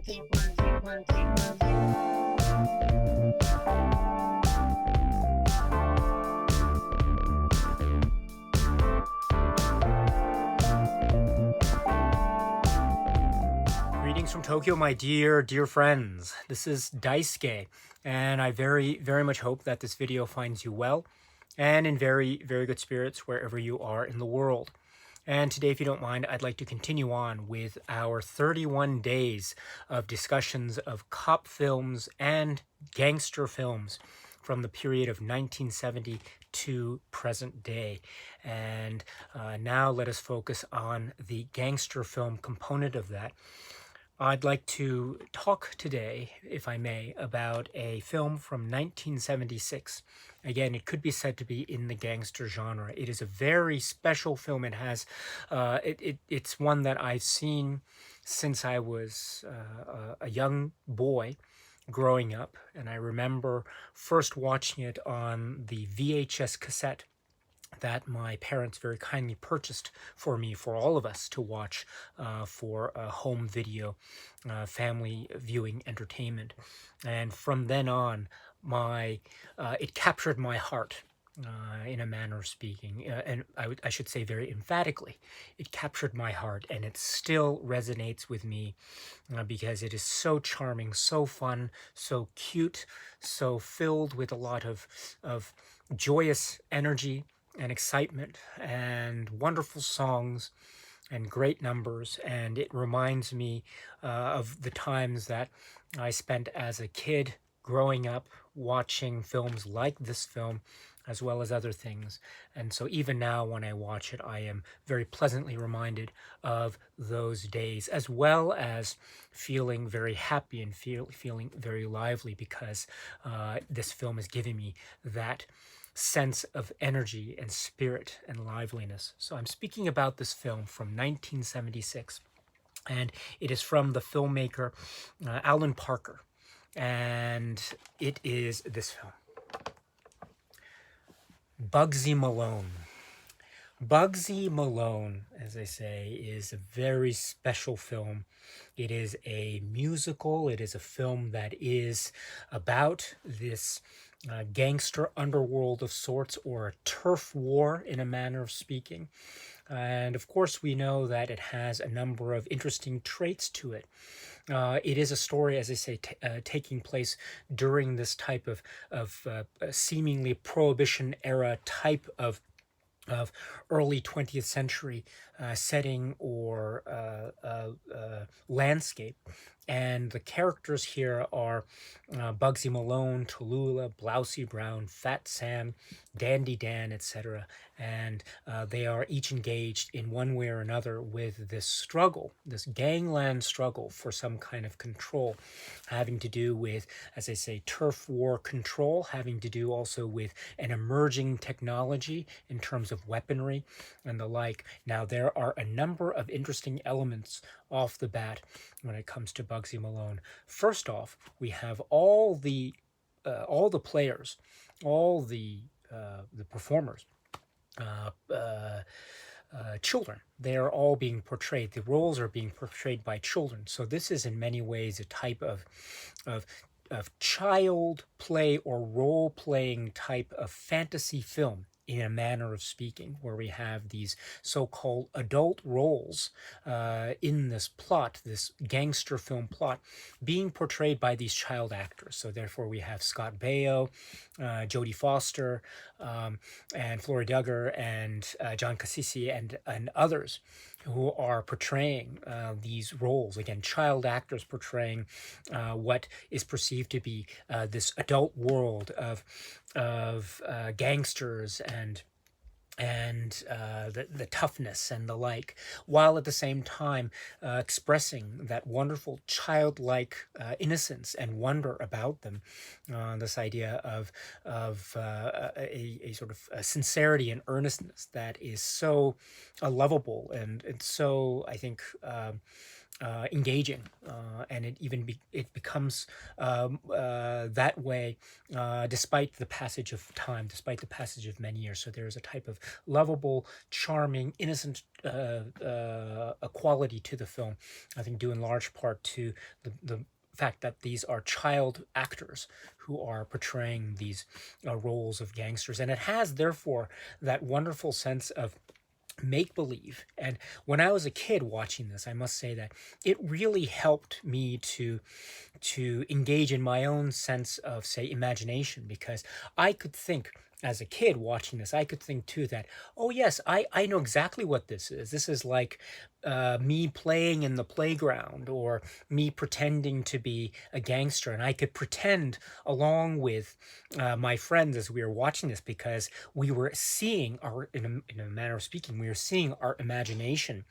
Greetings from Tokyo, my dear friends. This is Daisuke, and I very much hope that this video finds you well and in very good spirits wherever you are in the world. And today, if you don't mind, I'd like to continue on with our 31 days of discussions of cop films and gangster films from the period of 1970 to present day. And now let us focus on the gangster film component of that. I'd like to talk today, if I may, about a film from 1976. Again, it could be said to be in the gangster genre. It is a very special film. It has, it's one that I've seen since I was a young boy growing up, and I remember first watching it on the VHS cassette that my parents very kindly purchased for me, for all of us to watch for a home video family viewing entertainment. And from then on, it captured my heart in a manner of speaking, and I should say very emphatically, it captured my heart, and it still resonates with me because it is so charming, so fun, so cute, so filled with a lot of joyous energy and excitement and wonderful songs and great numbers. And it reminds me of the times that I spent as a kid growing up watching films like this film, as well as other things. And so even now when I watch it, I am very pleasantly reminded of those days, as well as feeling very happy and feeling very lively, because this film is giving me that sense of energy and spirit and liveliness. So I'm speaking about this film from 1976, and it is from the filmmaker Alan Parker, and it is this film, Bugsy Malone. Bugsy Malone, as I say, is a very special film. It is a musical. It is a film that is about this gangster underworld of sorts, or a turf war in a manner of speaking. And of course, we know that it has a number of interesting traits to it. It is a story, as I say, taking place during this type of seemingly Prohibition era type of early 20th century setting or landscape. And the characters here are Bugsy Malone, Tallulah, Blousey Brown, Fat Sam, Dandy Dan, etc. And they are each engaged in one way or another with this struggle, this gangland struggle for some kind of control, having to do with, as I say, turf war control, having to do also with an emerging technology in terms of weaponry and the like. Now, there are a number of interesting elements off the bat when it comes to Bugsy Malone. First off, we have all the players, all the performers, children. They are all being portrayed. The roles are being portrayed by children. So this is in many ways a type of child play or role playing type of fantasy film, in a manner of speaking, where we have these so-called adult roles in this plot, this gangster film plot, being portrayed by these child actors. So therefore we have Scott Baio, Jodie Foster, and Florrie Duggar, and John Cassisi, and others who are portraying these roles. Again, child actors portraying what is perceived to be this adult world of gangsters and the toughness and the like, while at the same time expressing that wonderful childlike innocence and wonder about them. This idea of a sort of a sincerity and earnestness that is so lovable and so, I think, engaging, and it becomes that way despite the passage of time, despite the passage of many years. So there is a type of lovable, charming, innocent a quality to the film. I think due in large part to the fact that these are child actors who are portraying these roles of gangsters, and it has therefore that wonderful sense of make believe. And when I was a kid watching this, I must say that it really helped me to engage in my own sense of, say, imagination, because I could think as a kid watching this, I could think too that, oh yes, I know exactly what this is. This is like me playing in the playground, or me pretending to be a gangster, and I could pretend along with my friends as we were watching this, because we were seeing our, in a manner of speaking, we were seeing our imagination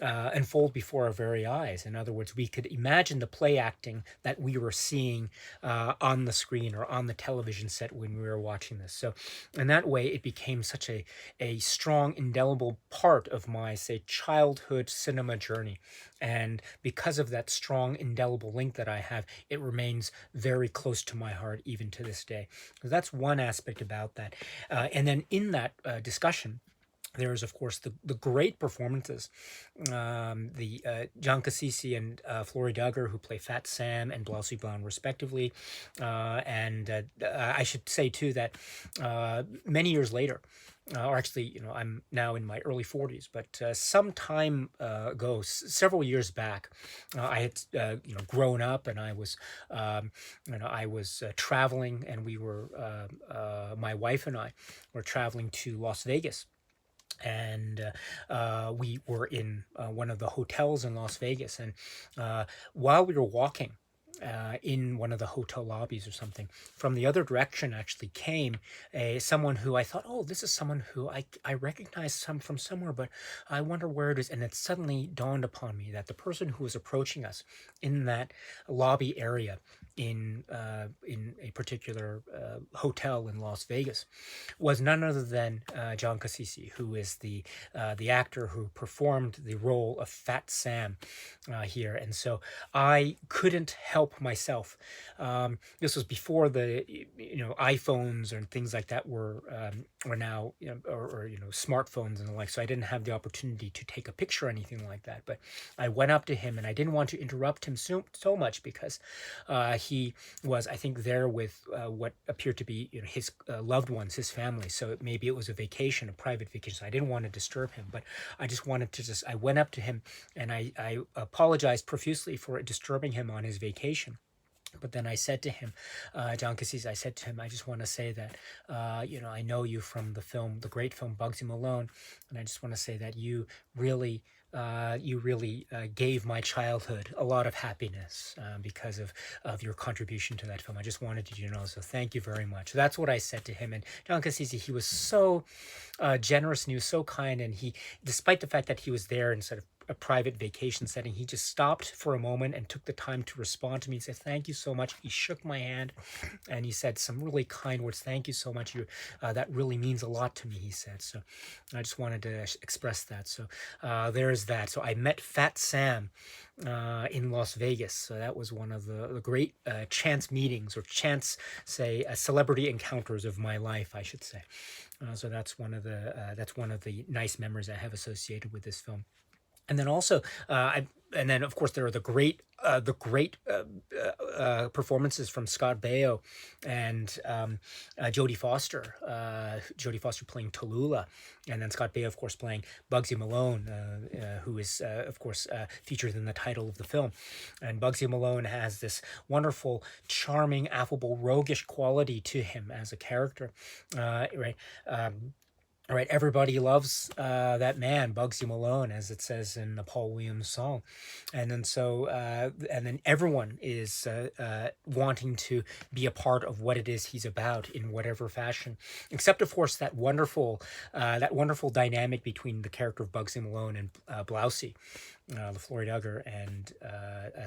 unfold before our very eyes. In other words, we could imagine the play acting that we were seeing on the screen or on the television set when we were watching this. So in that way, it became such a strong, indelible part of my, say, childhood cinema journey. And because of that strong, indelible link that I have, it remains very close to my heart even to this day. So that's one aspect about that. And then in that discussion, there is, of course, the great performances. The John Cassisi and Flory Duggar, who play Fat Sam and Blousey Brown, respectively. And I should say, too, that many years later, or actually, I'm now in my early 40s, but some time ago, several years back, I had, grown up, and I was, traveling, and we were, my wife and I were traveling to Las Vegas. And we were in one of the hotels in Las Vegas. And while we were walking in one of the hotel lobbies or something, from the other direction actually came someone who I thought, oh, this is someone who I recognize from somewhere, but I wonder where it is. And it suddenly dawned upon me that the person who was approaching us in that lobby area in a particular hotel in Las Vegas was none other than John Cassisi, who is the actor who performed the role of Fat Sam here. And so I couldn't help myself. This was before the iPhones and things like that were now or smartphones and the like. So I didn't have the opportunity to take a picture or anything like that. But I went up to him, and I didn't want to interrupt him so much, because he was, I think, there with what appeared to be his loved ones, his family. So maybe it was a vacation, a private vacation. So I didn't want to disturb him, but I just wanted to I went up to him, and I apologized profusely for disturbing him on his vacation. But then I said to him, John Cassis, I said to him, I just want to say that, I know you from the great film Bugsy Malone, and I just want to say that you really gave my childhood a lot of happiness because of your contribution to that film. I just wanted you to know, so thank you very much. So that's what I said to him. And John Cassisi, he was so generous, and he was so kind, and he, despite the fact that he was there in sort of a private vacation setting, he just stopped for a moment and took the time to respond to me. He said, thank you so much. He shook my hand, and he said some really kind words. Thank you so much. That really means a lot to me, he said. So I just wanted to express that. So there is that. So I met Fat Sam in Las Vegas. So that was one of the great chance meetings, or chance, say, celebrity encounters of my life, I should say. So that's one of the nice memories I have associated with this film. And then also, and then of course there are the great performances from Scott Baio and Jodie Foster. Jodie Foster playing Tallulah, and then Scott Baio, of course, playing Bugsy Malone, who is of course featured in the title of the film. And Bugsy Malone has this wonderful, charming, affable, roguish quality to him as a character, right? All right, everybody loves that man, Bugsy Malone, as it says in the Paul Williams song, and then and then everyone is wanting to be a part of what it is he's about in whatever fashion, except of course that wonderful dynamic between the character of Bugsy Malone and Blousey, the Flory Duggar and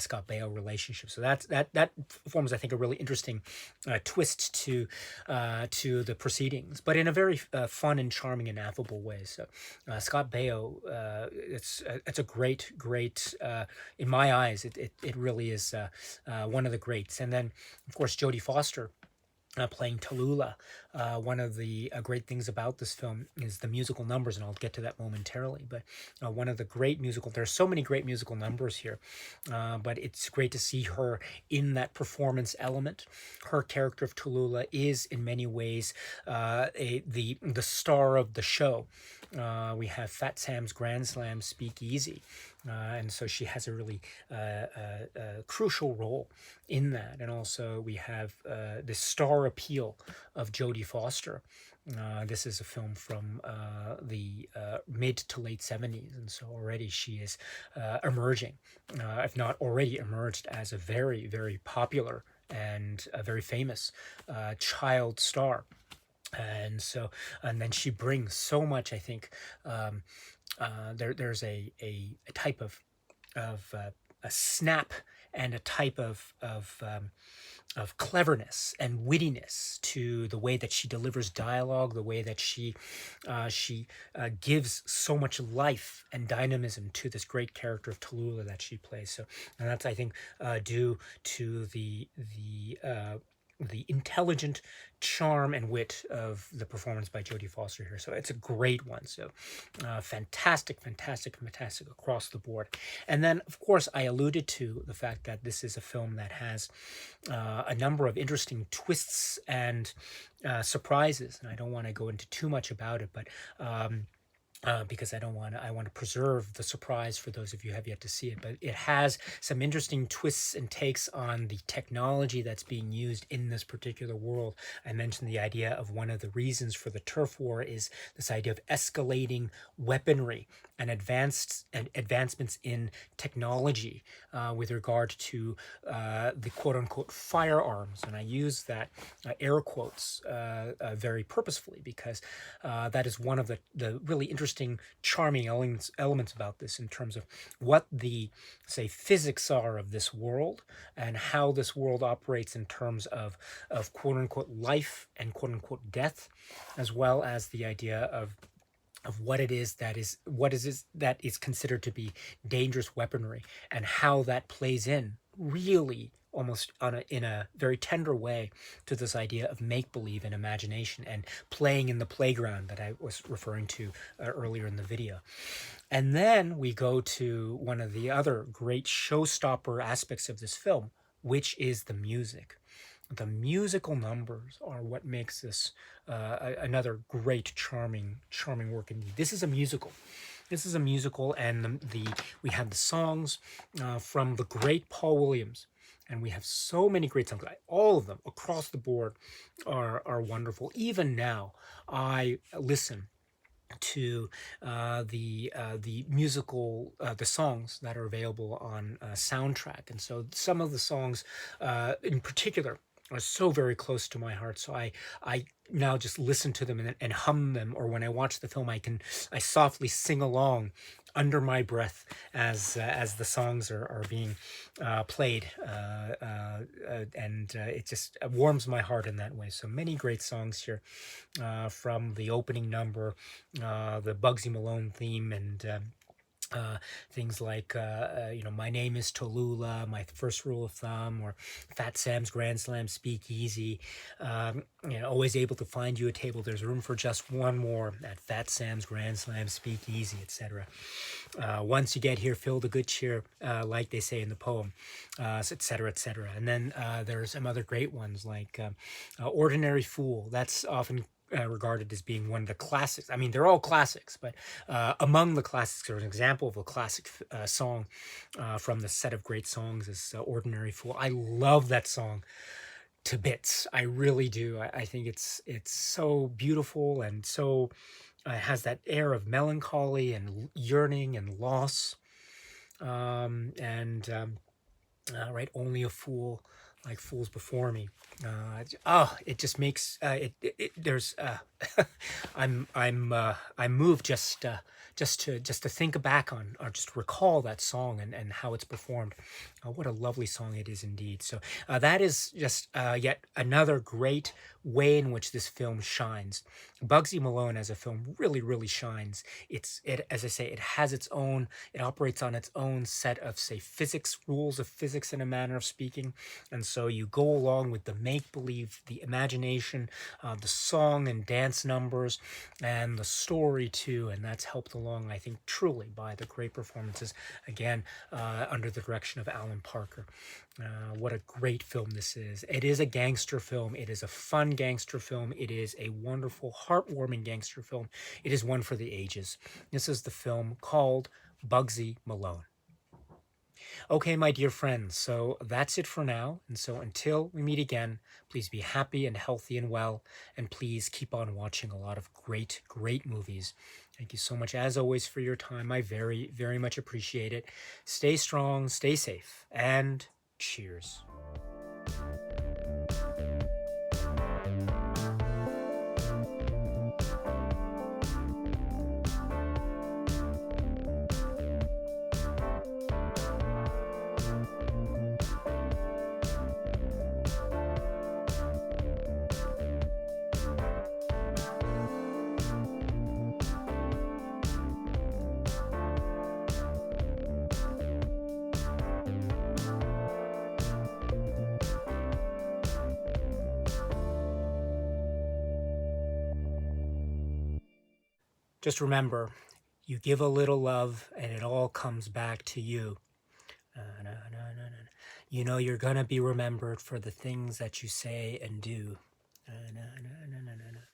Scott Baio relationship. So that forms, I think, a really interesting twist to the proceedings, but in a very fun and charming and affable way. So Scott Baio, it's a great in my eyes. It really is one of the greats. And then of course Jodie Foster playing Tallulah, One of the great things about this film is the musical numbers, and I'll get to that momentarily. But one of the great musical, there's so many great musical numbers here, but it's great to see her in that performance element. Her character of Tallulah is in many ways the star of the show. We have Fat Sam's Grand Slam Speak Easy. And so she has a really crucial role in that. And also we have the star appeal of Jodie Foster. This is a film from the mid to late 70s, and so already she is emerging, if not already emerged, as a very, very popular and a very famous child star. And so, and then she brings so much, I think. There's a type of a snap and a type of cleverness and wittiness to the way that she delivers dialogue, the way that she gives so much life and dynamism to this great character of Tallulah that she plays. So, and that's, I think, due to the intelligent charm and wit of the performance by Jodie Foster here. So it's a great one. So fantastic, fantastic, fantastic across the board. And then, of course, I alluded to the fact that this is a film that has a number of interesting twists and surprises. And I don't want to go into too much about it, but because I want to preserve the surprise for those of you who have yet to see it. But it has some interesting twists and takes on the technology that's being used in this particular world. I mentioned the idea of one of the reasons for the turf war is this idea of escalating weaponry and advancements in technology with regard to the quote-unquote firearms. And I use that air quotes very purposefully, because that is one of the really interesting, charming elements about this, in terms of what the, say, physics are of this world and how this world operates in terms of quote-unquote life and quote-unquote death, as well as the idea of what it is that is considered to be dangerous weaponry, and how that plays in really almost in a very tender way to this idea of make-believe and imagination and playing in the playground that I was referring to earlier in the video. And then we go to one of the other great showstopper aspects of this film, which is the music. The musical numbers are what makes this another great, charming work indeed. This is a musical. This is a musical, and we have the songs from the great Paul Williams, and we have so many great songs. All of them across the board are wonderful. Even now, I listen to the musical the songs that are available on soundtrack, and so some of the songs in particular are so very close to my heart. So I now just listen to them and hum them, or when I watch the film, I softly sing along under my breath as the songs are being played, and it just warms my heart in that way. So many great songs here, from the opening number, the Bugsy Malone theme, and things like, My Name is Tallulah, My First Rule of Thumb, or Fat Sam's Grand Slam Speak Easy, Always Able to Find You a Table, There's Room for Just One More at Fat Sam's Grand Slam Speak Easy, etc. Once you get here, feel the good cheer, like they say in the poem, etc., etc. And then there's some other great ones like Ordinary Fool. That's often regarded as being one of the classics. I mean, they're all classics, but among the classics, or an example of a classic song from the set of great songs is Ordinary Fool. I love that song to bits. I really do. I think it's so beautiful, and so has that air of melancholy and yearning and loss. Right, only a fool like fools before me. It just makes there's I'm moved just to think back on, or just recall that song and how it's performed. What a lovely song it is indeed. So that is just yet another great way in which this film shines. Bugsy Malone as a film really, really shines. As I say, it has its own, it operates on its own set of, say, physics, rules of physics in a manner of speaking. And so you go along with the make-believe, the imagination, the song and dance numbers, and the story too. And that's helped along, I think, truly by the great performances, again, under the direction of Alan Parker. What a great film this is. It is a gangster film. It is a fun gangster film. It is a wonderful, heartwarming gangster film. It is one for the ages. This is the film called Bugsy Malone. Okay, my dear friends, so that's it for now. And so until we meet again, please be happy and healthy and well. And please keep on watching a lot of great, great movies. Thank you so much, as always, for your time. I very, very much appreciate it. Stay strong, stay safe, and cheers. Just remember, you give a little love and it all comes back to you. You know you're going to be remembered for the things that you say and do.